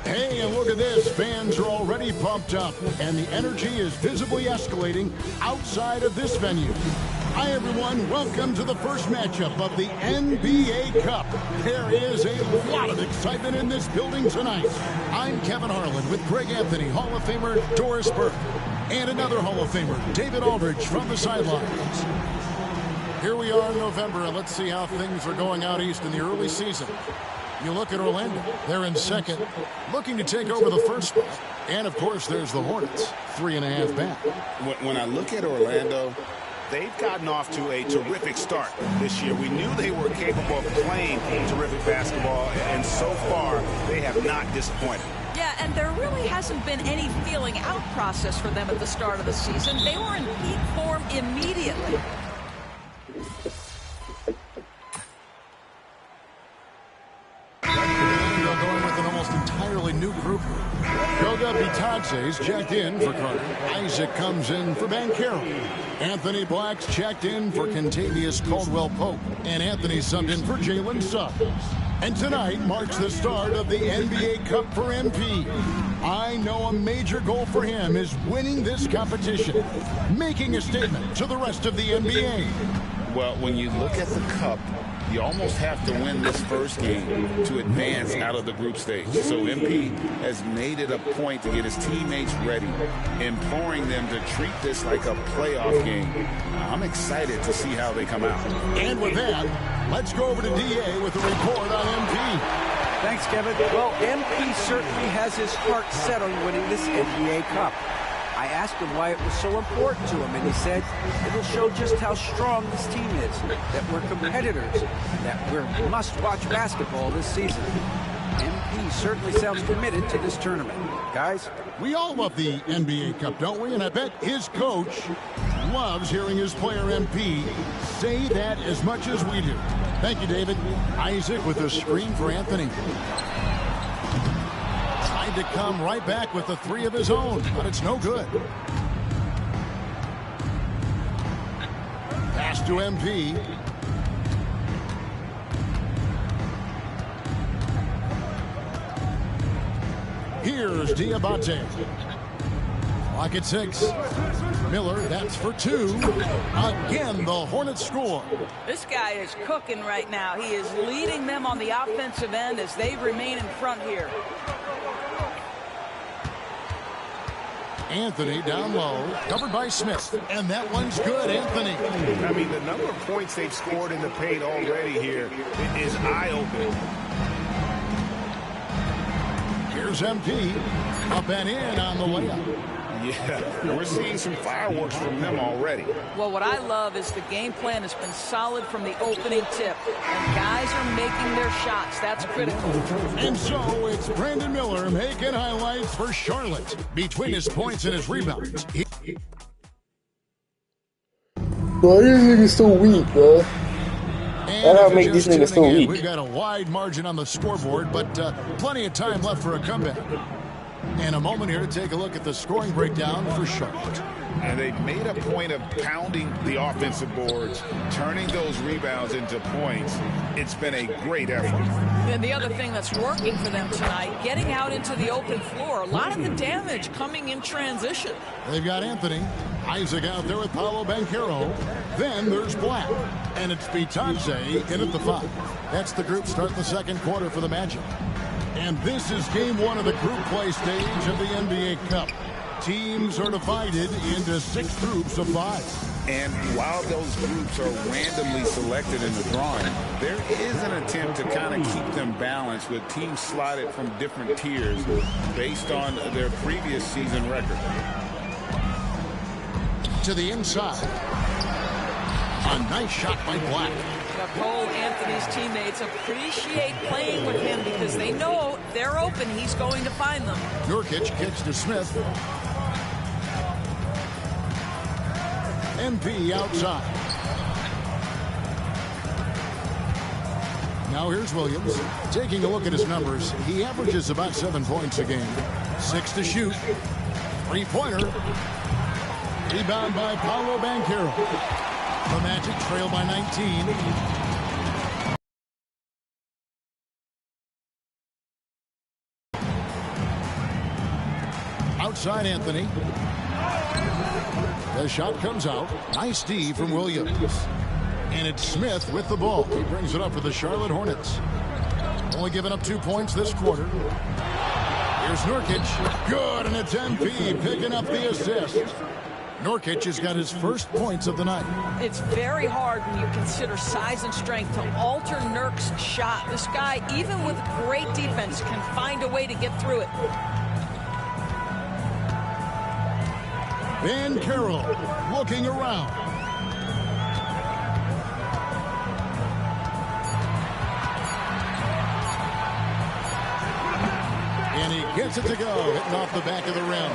Hey, and look at this. Fans are already pumped up, and the energy is visibly escalating outside of this venue. Hi, everyone. Welcome to the first matchup of the NBA Cup. There is a lot of excitement in this building tonight. I'm Kevin Harlan with Greg Anthony, Hall of Famer Doris Burke, and another Hall of Famer, David Aldridge, from the sidelines. Here we are in November, and let's see how things are going out east in the early season. You look at Orlando, they're in second, looking to take over the first spot. And, of course, there's the Hornets, 3.5 back. When I look at Orlando, they've gotten off to a terrific start this year. We knew they were capable of playing terrific basketball, and so far, they have not disappointed. Yeah, and there really hasn't been any feeling out process for them at the start of the season. They were in peak form immediately. Going with an almost entirely new group. Goga Bitadze's checked in for Carter. Isaac comes in for Banchero. Anthony Black's checked in for Contavious Caldwell-Pope. And Anthony subbed in for Jalen Suggs. And tonight marks the start of the NBA Cup for MP. I know a major goal for him is winning this competition, making a statement to the rest of the NBA. Well, when you look at the Cup, you almost have to win this first game to advance out of the group stage. So MP has made it a point to get his teammates ready, imploring them to treat this like a playoff game. I'm excited to see how they come out. And with that, let's go over to DA with a report on MP. Thanks, Kevin. Well, MP certainly has his heart set on winning this NBA Cup. I asked him why it was so important to him, and he said it'll show just how strong this team is, that we're competitors, that we're must-watch basketball this season. MP certainly sounds committed to this tournament. Guys? We all love the NBA Cup, don't we? And I bet his coach loves hearing his player MP say that as much as we do. Thank you, David. Isaac with a screen for Anthony. To come right back with the three of his own, but it's no good. Pass to MP. Here's Diabate. Clock at 6. Miller, that's for 2. Again, the Hornets score. This guy is cooking right now. He is leading them on the offensive end as they remain in front here. Anthony down low, covered by Smith, and that one's good, Anthony. I mean, the number of points they've scored in the paint already here is eye-opening. Here's MP, up and in on the layup. Yeah, we're seeing some fireworks from them already. Well, what I love is the game plan has been solid from the opening tip. And guys are making their shots. That's critical. And so it's Brandon Miller making highlights for Charlotte. Between his points and his rebounds. Bro, this nigga's so weak, bro. That'll make these niggas so weak. We've got a wide margin on the scoreboard, but plenty of time left for a comeback. And a moment here to take a look at the scoring breakdown for Charlotte. And they've made a point of pounding the offensive boards, turning those rebounds into points. It's been a great effort. And the other thing that's working for them tonight, getting out into the open floor. A lot of the damage coming in transition. They've got Anthony. Isaac out there with Paolo Banchero. Then there's Black. And it's Bitadze in at the 5. That's the group start the second quarter for the Magic. And this is game 1 of the group play stage of the NBA Cup. Teams are divided into 6 groups of 5. And while those groups are randomly selected in the drawing, there is an attempt to kind of keep them balanced with teams slotted from different tiers based on their previous season record. To the inside. A nice shot by Black. Now, Cole Anthony's teammates appreciate playing with him because they know if they're open, he's going to find them. Nurkic kicks to Smith. MP outside. Now here's Williams. Taking a look at his numbers, he averages about 7 points a game. 6 to shoot. Three-pointer. Rebound by Paolo Banchero. The Magic trail by 19. Outside Anthony. The shot comes out. Nice D from Williams. And it's Smith with the ball. He brings it up for the Charlotte Hornets. Only giving up 2 points this quarter. Here's Nurkic. Good, and it's MP picking up the assist. Nurkic has got his first points of the night. It's very hard when you consider size and strength to alter Nurk's shot. This guy, even with great defense, can find a way to get through it. Banchero looking around. And he gets it to go, hitting off the back of the rim.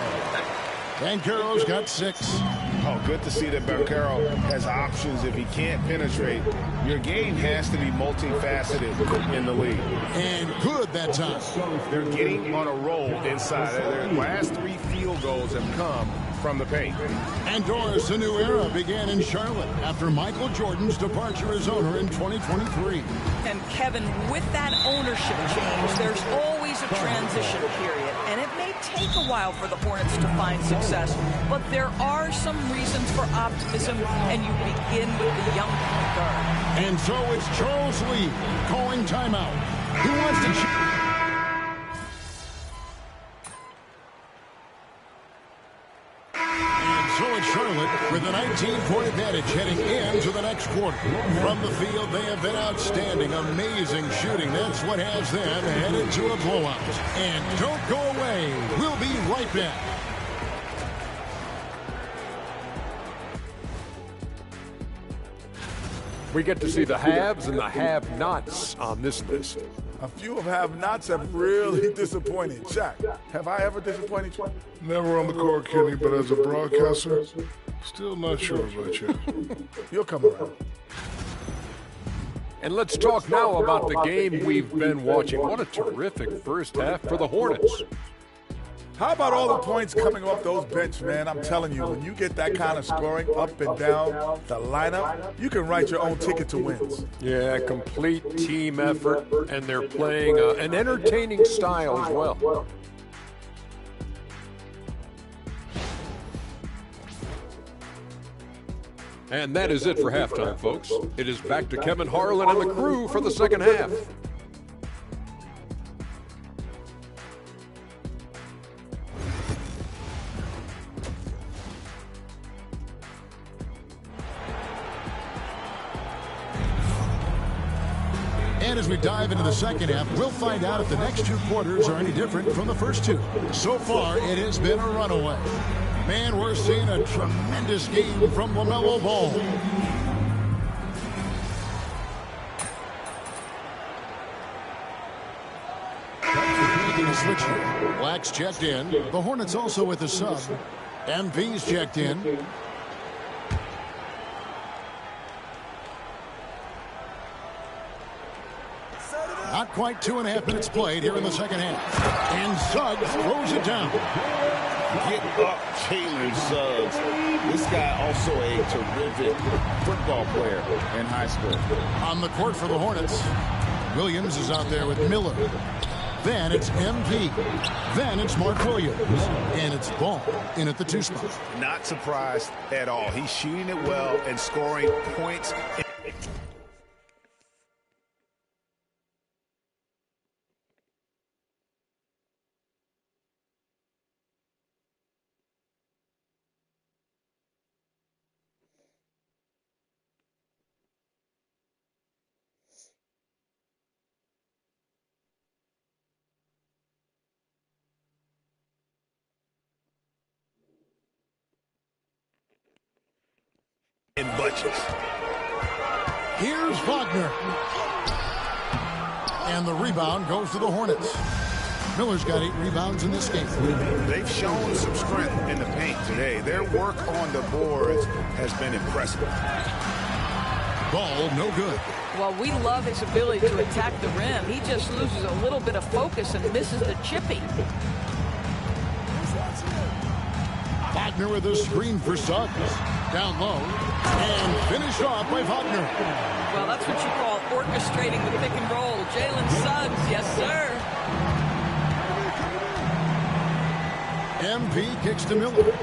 Banchero's got 6. Oh, good to see that Banchero has options if he can't penetrate. Your game has to be multifaceted in the league. And good that time. They're getting on a roll inside. Their last 3 field goals have come from the paint. And Doris, a new era began in Charlotte after Michael Jordan's departure as owner in 2023. And Kevin, with that ownership change, there's always a transition period. And it may take a while for the Hornets to find success, but there are some reasons for optimism, and you begin with the young point guard. And so it's Charles Lee calling timeout. He wants to... So it's Charlotte with a 19-point advantage heading into the next quarter. From the field, they have been outstanding, amazing shooting. That's what has them headed to a blowout. And don't go away. We'll be right back. We get to see the haves and the have-nots on this list. A few of have-nots have really disappointed. Jack, have I ever disappointed you? Never on the court, Kenny, but as a broadcaster, still not sure about you. You'll come around. And let's talk now about the game we've been watching. What a terrific first half for the Hornets. How about all the points coming off those bench, man? I'm telling you, when you get that kind of scoring up and down the lineup, you can write your own ticket to wins. Yeah, complete team effort, and they're playing an entertaining style as well. And that is it for halftime, folks. It is back to Kevin Harlan and the crew for the second half. And as we dive into the second half, we'll find out if the next 2 quarters are any different from the first 2. So far, it has been a runaway. Man, we're seeing a tremendous game from LaMelo Ball. Making a switch here. Black's checked in. The Hornets also with a sub. MV's checked in. Not quite 2.5 minutes played here in the second half. And Suggs throws it down. Get up, Jalen Suggs. This guy also a terrific football player in high school. On the court for the Hornets, Williams is out there with Miller. Then it's MP. Then it's Mark Williams. And it's Ball in at the 2 spot. Not surprised at all. He's shooting it well and scoring points. Here's Wagner. And the rebound goes to the Hornets. Miller's got 8 rebounds in this game. They've shown some strength in the paint today. Their work on the boards has been impressive. Ball no good. Well, we love his ability to attack the rim. He just loses a little bit of focus and misses the chippy. Wagner with a screen for Suggs. Down low. And finished off by Wagner. Well, that's what you call orchestrating the pick and roll. Jalen Suggs, yes, sir. MP kicks to Miller.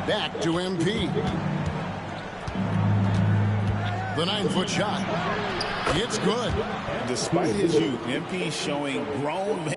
Back to MP. The 9-foot shot. It's good. Despite his youth, MP showing grown men.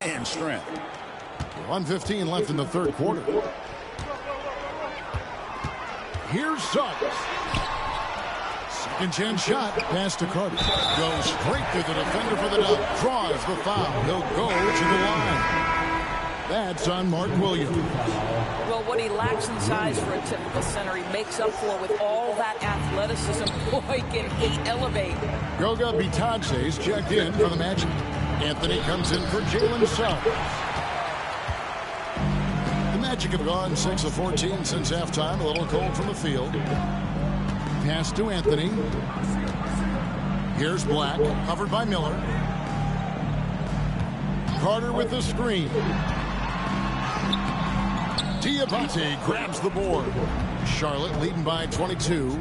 And strength. 1:15 left in the third quarter. Here's Suggs. Second chance shot. Pass to Carter. Goes straight to the defender for the dunk. Draws the foul. He'll go to the line. That's on Mark Williams. Well, what he lacks in size for a typical center, he makes up for with all that athleticism. Boy, can he elevate. Goga Bitadze's checked in for the Magic. Anthony comes in for Jalen Suggs. The Magic have gone 6 of 14 since halftime. A little cold from the field. Pass to Anthony. Here's Black, covered by Miller. Carter with the screen. Diabate grabs the board. Charlotte leading by 22.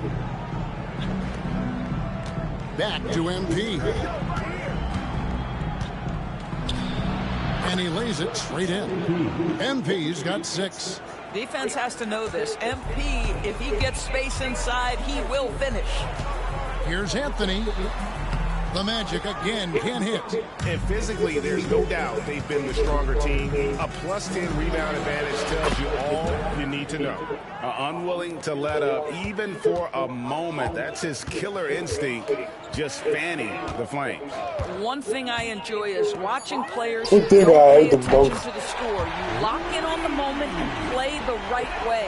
Back to MP. And he lays it straight in. MP's got 6. Defense has to know this. MP, if he gets space inside, he will finish. Here's Anthony. The Magic again can't hit. And physically, there's no doubt they've been the stronger team. A +10 rebound advantage tells you all you need to know. Unwilling to let up even for a moment. That's his killer instinct, just fanning the flames. One thing I enjoy is watching players He who did don't pay the attention most. to the score. You lock in on the moment and play the right way.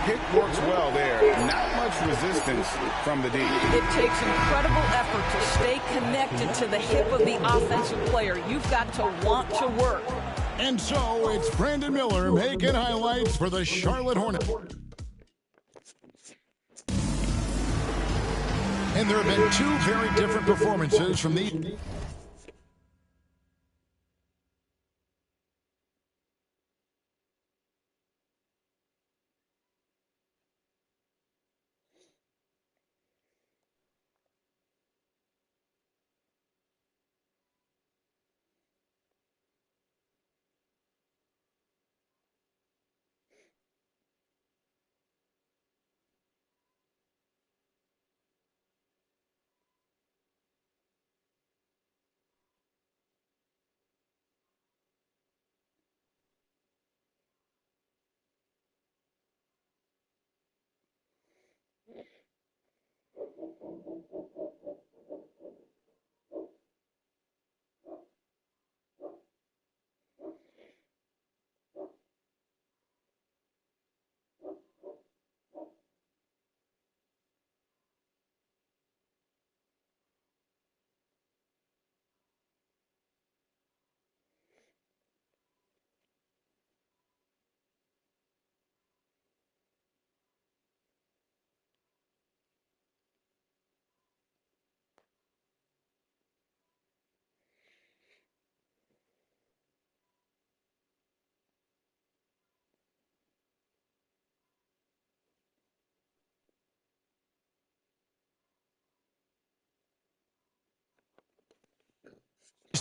Pick works well there. Not much resistance from the D. It takes incredible effort to stay connected to the hip of the offensive player. You've got to want to work. And so it's Brandon Miller making highlights for the Charlotte Hornets. And there have been 2 very different performances from the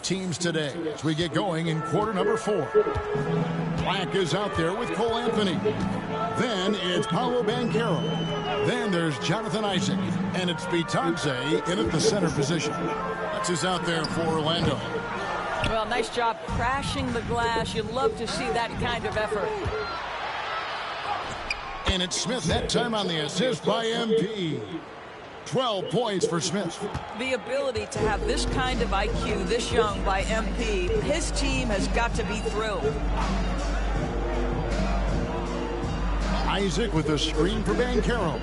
these teams today as we get going in quarter number 4. Black is out there with Cole Anthony. Then it's Paolo Banchero. Then there's Jonathan Isaac. And it's Bitadze in at the center position. That's who's out there for Orlando. Well, nice job crashing the glass. You love to see that kind of effort. And it's Smith that time on the assist by MP. 12 points for Smith. The ability to have this kind of IQ this young by MP, his team has got to be thrilled. Isaac with a screen for Banchero.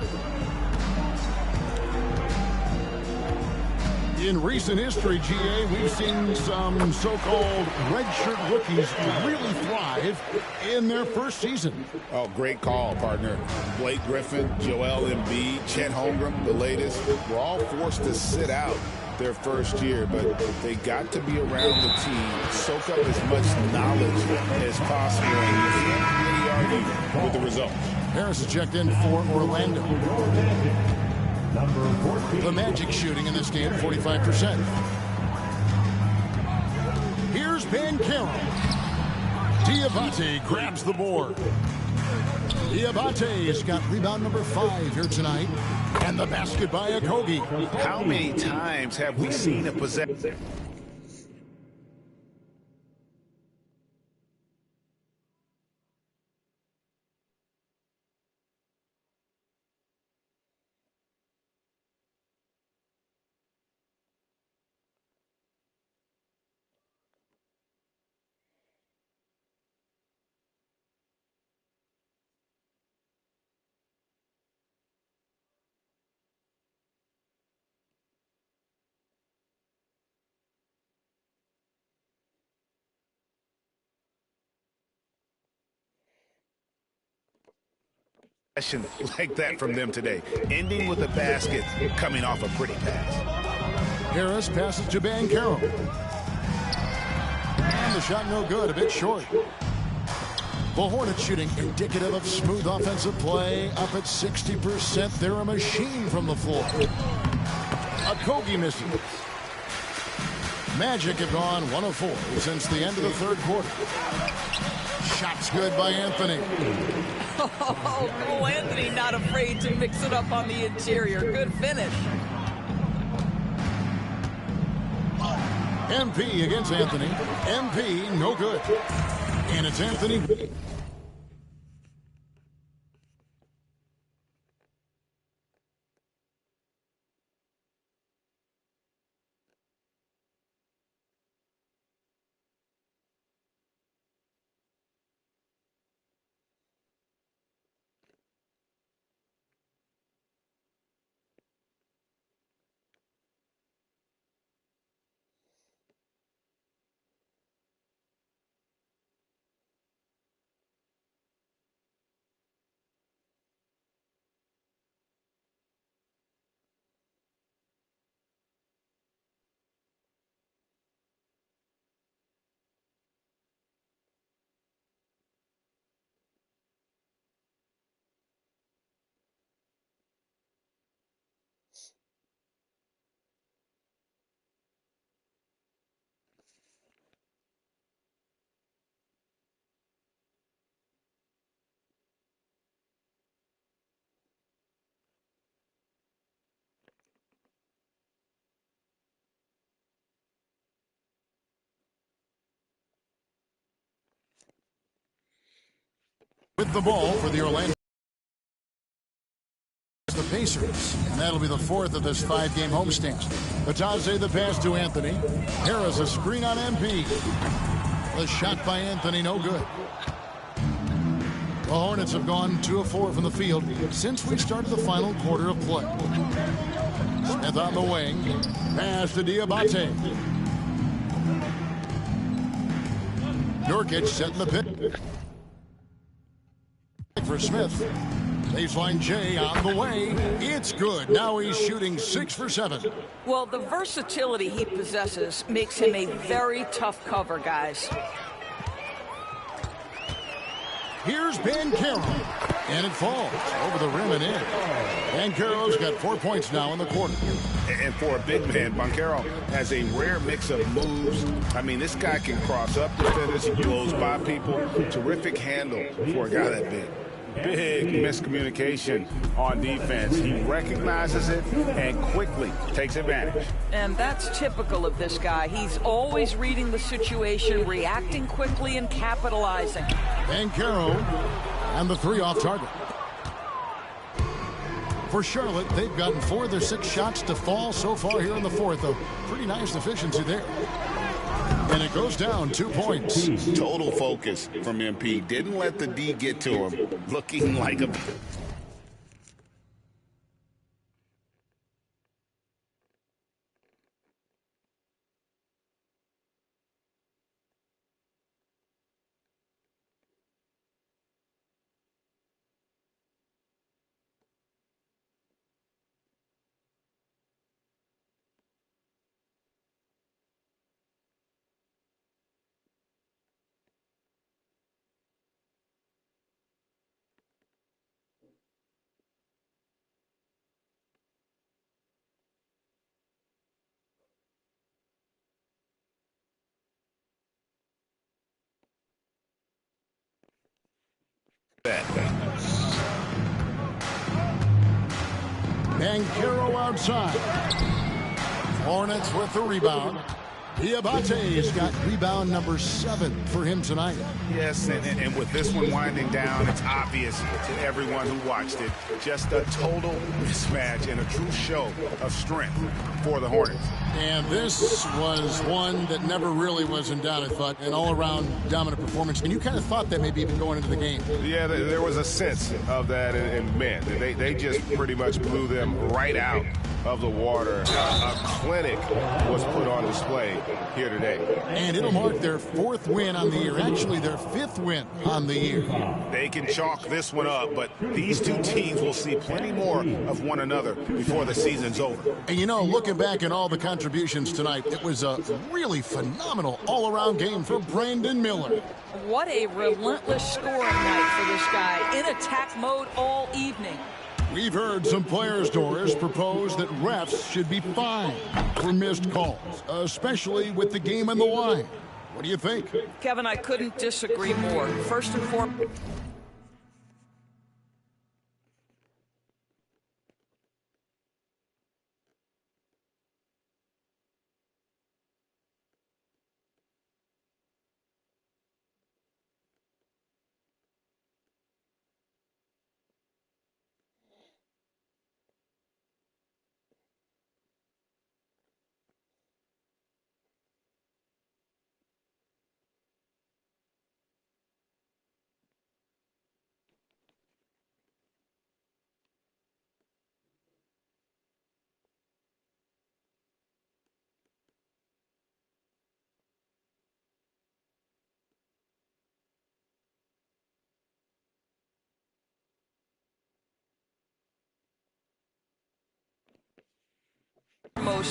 In recent history, GA, we've seen some so-called redshirt rookies really thrive in their first season. Oh, great call, partner. Blake Griffin, Joel Embiid, Chet Holmgren, the latest, were all forced to sit out their first year, but they got to be around the team, soak up as much knowledge as possible, and you can't really argue with the results. Harris is checked in for Orlando. The Magic shooting in this game, 45%. Here's Banchero. Diabate grabs the board. Diabate's got rebound number 5 here tonight. And the basket by Okogie. How many times have we seen a possession? Like that from them today, ending with a basket coming off a pretty pass. Harris passes to Banchero. And the shot no good, a bit short. The Hornets shooting indicative of smooth offensive play, up at 60%. They're a machine from the floor. Okogie missing. Magic have gone 1 of 4 since the end of the third quarter. Shots good by Anthony. Oh, Cole Anthony not afraid to mix it up on the interior. Good finish. MP against Anthony. MP, no good. And it's Anthony. With the ball for the Orlando the Pacers, and that'll be the 4th of this 5-game homestand. Bitadze the pass to Anthony. Harris a screen on MP. The shot by Anthony, no good. The Hornets have gone 2 of 4 from the field since we started the final quarter of play. Smith on the wing. Pass to Diabate. Nurkic setting the pick for Smith. Baseline J on the way. It's good. Now he's shooting 6 for 7. Well, the versatility he possesses makes him a very tough cover, guys. Here's Banchero. And it falls over the rim and in. Banchero's got 4 points now in the quarter. And for a big man, Banchero has a rare mix of moves. I mean, this guy can cross up defenders. He blows by people. Terrific handle for a guy that big. Big miscommunication on defense. He recognizes it and quickly takes advantage. And that's typical of this guy. He's always reading the situation, reacting quickly, and capitalizing. Banchero and the 3 off target. For Charlotte, they've gotten 4 of their 6 shots to fall so far here in the fourth. A pretty nice efficiency there. And it goes down 2 points. Total focus from MP. Didn't let the D get to him. Looking like a... Banchero outside. Hornets with the rebound. Diabate's got rebound number 7 for him tonight. Yes, and with this one winding down, it's obvious to everyone who watched it. Just a total mismatch and a true show of strength for the Hornets. And this was one that never really was in doubt, I thought. An all-around dominant performance. And you kind of thought that maybe even going into the game. Yeah, there was a sense of that, and man, they just pretty much blew them right out of the water. A clinic was put on display here today. And it'll mark their 4th win on the year. Actually, their 5th win on the year. They can chalk this one up, but these two teams will see plenty more of one another before the season's over. And you know, looking back at all the contributions tonight, it was a really phenomenal all-around game for Brandon Miller. What a relentless scoring night for this guy. In attack mode all evening. We've heard some players, Doris, propose that refs should be fined for missed calls, especially with the game on the line. What do you think? Kevin, I couldn't disagree more. First and foremost,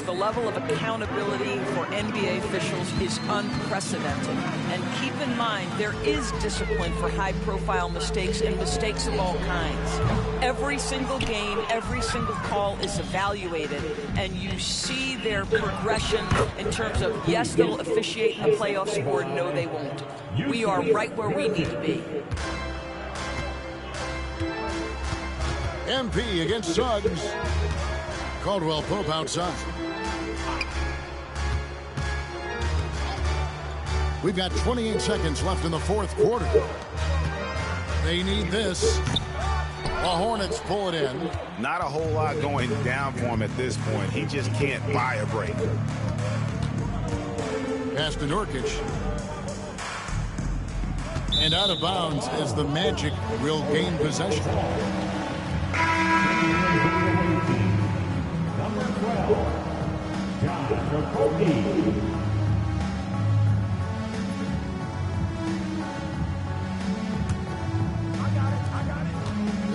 the level of accountability for NBA officials is unprecedented. And keep in mind, there is discipline for high-profile mistakes and mistakes of all kinds. Every single game, every single call is evaluated, and you see their progression in terms of, yes, they'll officiate in the playoffs, or no, they won't. We are right where we need to be. MP against Suggs. Caldwell Pope outside. We've got 28 seconds left in the 4th quarter. They need this. The Hornets pull it in. Not a whole lot going down for him at this point. He just can't buy a break. Pass to Nurkic. And out of bounds as the Magic will gain possession.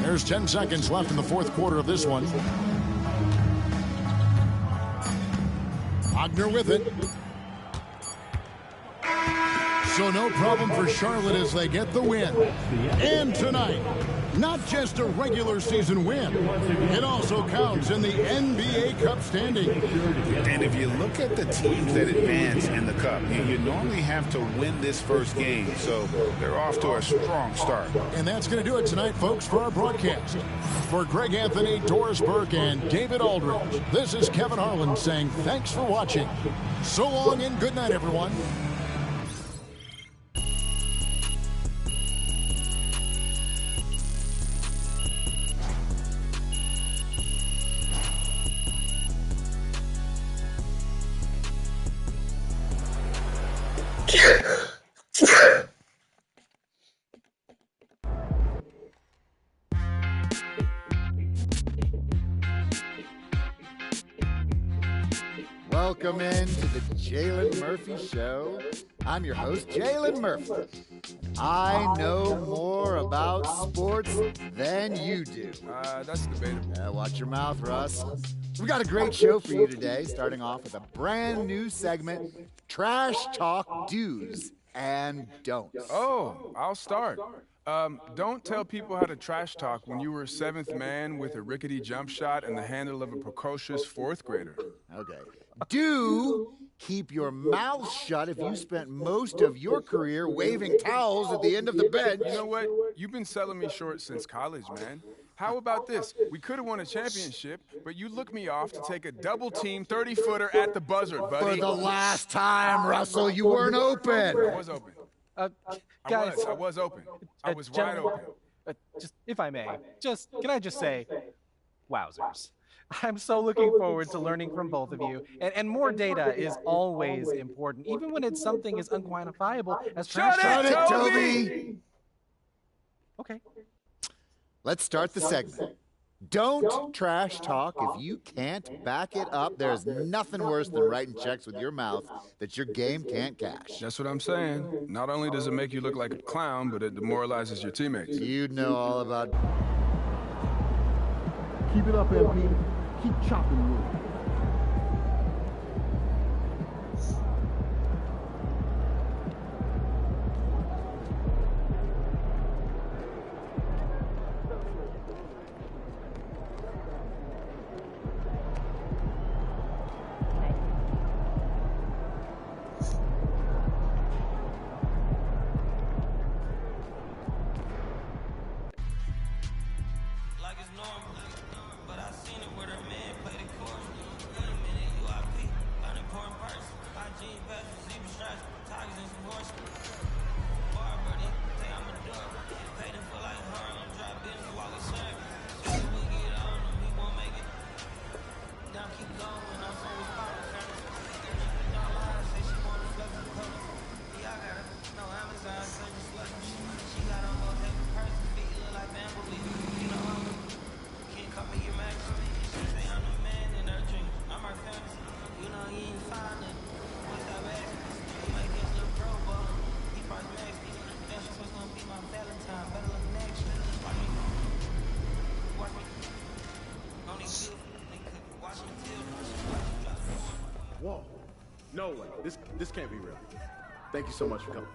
There's 10 seconds left in the 4th quarter of this one. Wagner with it. So no problem for Charlotte as they get the win. And tonight, not just a regular season win. It also counts in the NBA Cup standing. And if you look at the teams that advance in the Cup, you normally have to win this first game, so they're off to a strong start. And that's going to do it tonight, folks, for our broadcast. For Greg Anthony, Doris Burke, and David Aldridge, this is Kevin Harlan saying thanks for watching. So long and good night, everyone. Welcome into the Jalen Murphy Show. I'm your host, Jalen Murphy. I know more about sports than you do. That's debatable. Watch your mouth, Russ. We got a great show for you today, starting off with a brand new segment, Trash Talk Do's and Don'ts. Oh, I'll start. Don't tell people how to trash talk when you were seventh man with a rickety jump shot and the handle of a precocious fourth grader. Okay. Do keep your mouth shut if you spent most of your career waving towels at the end of the bench. You know what? You've been selling me short since college, man. How about this? We could have won a championship, but you looked me off to take a double-team 30-footer at the buzzer, buddy. For the last time, Russell, you weren't open. I was open. Guys, I was open. I was wide open. Just, if I may, can I just say, wowzers. I'm so looking forward to learning from both of you, and more data is always important, even when it's something as unquantifiable as trash talk. Shut it, Toby! Okay. Let's start the segment. Don't trash talk if you can't back it up. There's nothing worse than writing checks with your mouth that your game can't cash. That's what I'm saying. Not only does it make you look like a clown, but it demoralizes your teammates. You know all about... Keep it up, MP. Keep chopping wood. Whoa. No way. This can't be real. Thank you so much for coming.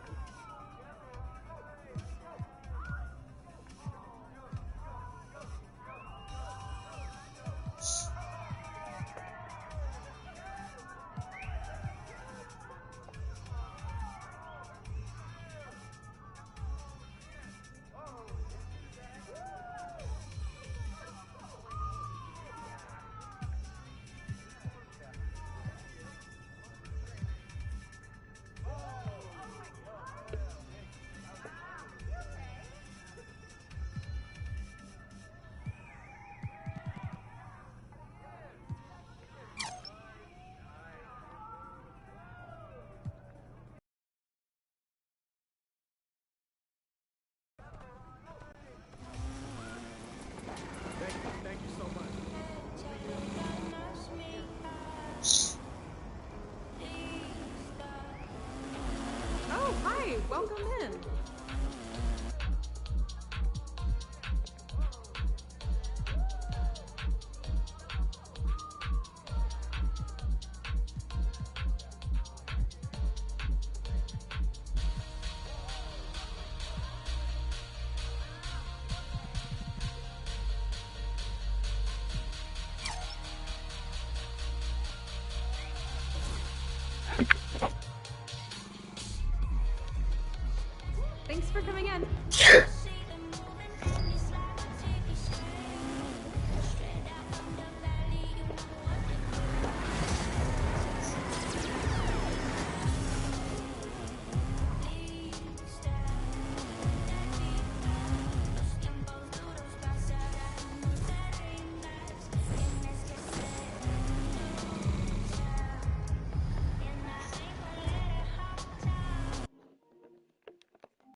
Thanks for coming in.